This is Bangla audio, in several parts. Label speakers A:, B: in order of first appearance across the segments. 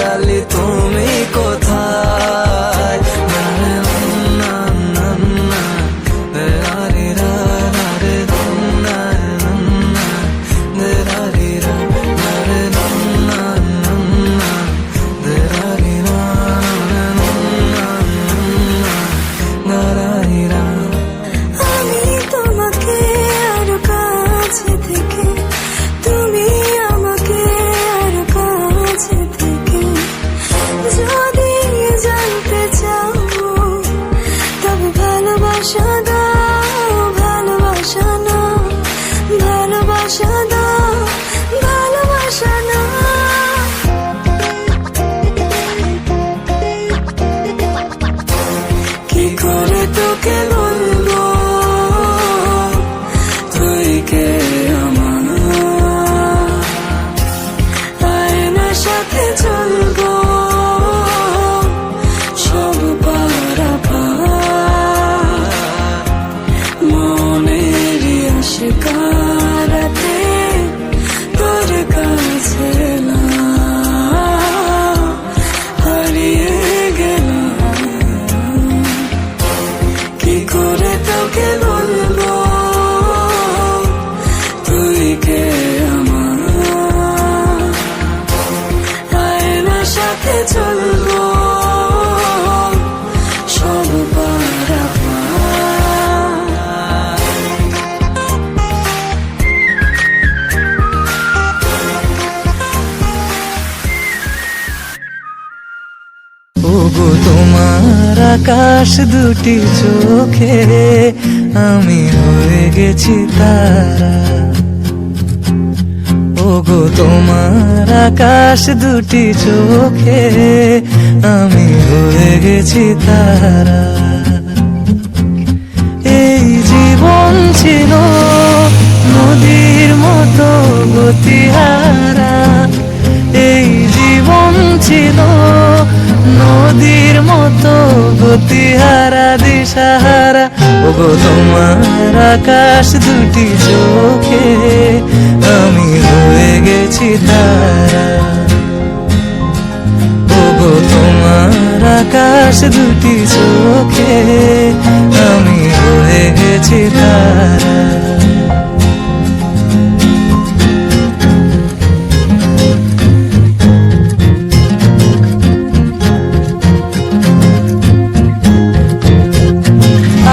A: খালি তুমি কোথায়? না রে না না না রে রা রে রা না রে না না রে রা রে রা না রে না না রে রা রে রা না রা রে রা।
B: আমি তোমাকে আরো কাছে থেকে, তুমি আমাকে আরো কাছে থেকে যদি জানতে চাও, তবে ভালোবাসা দাও, ভালোবাসা না, ভালোবাসা দাও, ভালোবাসা না। কি করে তোকে বলবো তুই কে আমার? আয়নার সাথে চলবো সব পারাপার, মনেরই আশিকারাতে তোর কাছে এলাম, হারিয়ে গেলাম। কি করে তোকে বলবো তুই কে আমার? আয়নার সাথে চলবো সব পারাপার।
A: ওগো তোমার আকাশ দুটি চোখে আমি হয়ে গেছি তারা। ওগো তোমার আকাশ দুটি চোখে আমি হয়ে গেছি তারা। এই জীবন ছিল নদীর মতো গতিহারা, এই জীবন ছিল নদীর মতো গতিহারা দিশাহারা। ওগো তোমার আকাশ দুটি চোখে আমি হয়ে গেছি তারা। ওগো তোমার আকাশ দুটি চোখে আমি হয়ে গেছি তারা।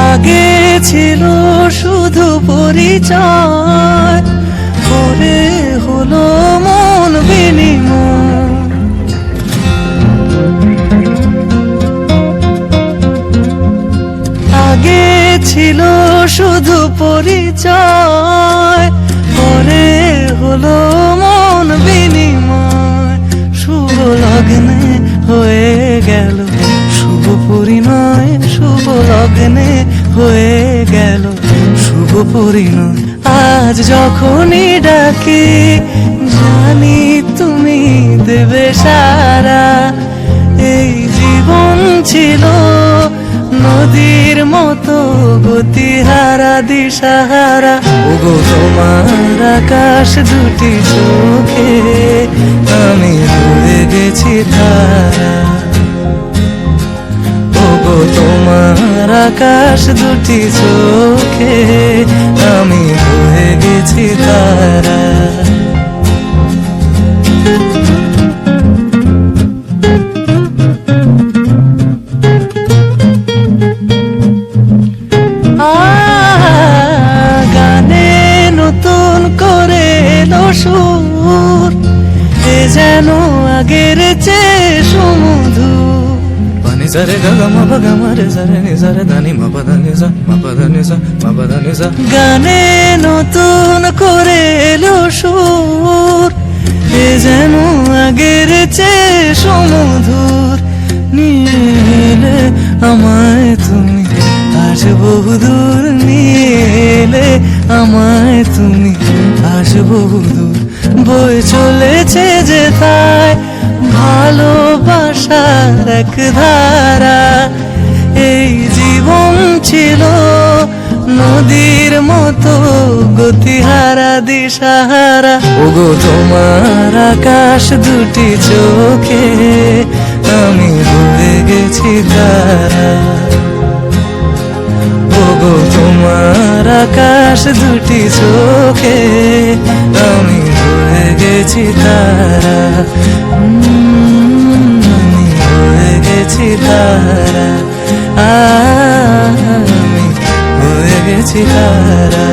A: আগে ছিল শুধু পরিচয়, পরে হলো মন বিনিময়। আগে ছিল শুধু পরিচয়, পরে হলো মন বিনিময়। শুভ লগ্নে হয়ে গেল শুভ পরিণয়, শুভ লগ্নে হয়ে গেল শুভ পরিণয়। আজ যখনই ডাকি জানি তুমি দেবে সারা। এই জীবন ছিল নদীর মতো গতিহারা দিশাহারা। ওগো তোমার আকাশ দুটি চোখে আমি হয়ে গেছি তারা। ওগো তোমার আকাশ দুটি চোখে আমি হয়ে গেছি তারা। গানে নতুন করে এলো সুর, এ যেন আগের চেয়ে সুমধুর। পানি সারে গা মা পা গা মা রে সারে নি সারে দানি মা পা দানি সা মা পা দানি সা মা পা দানি সা। গানে নতুন করে এলো সুর, এ যেন আগের চেয়ে সুমধুর। নিয়ে এলে আমায় তুমি আজ বহুদূর, নিয়ে এলে আমায় তুমি আজ বহুদূর। বয়ে চলেছে যে তাই ভালোবাসার এক ধারা। এই জীবন ছিল নদীর মতো গতিহারা দিশাহারা। ওগো তোমার আকাশ দুটি চোখে গেছি তারা। ওগো তোমার আকাশ দুটি চোখে আমি হয়ে গেছি তারা, আমি হয়ে গেছি তারা, আমি হয়ে গেছি তারা।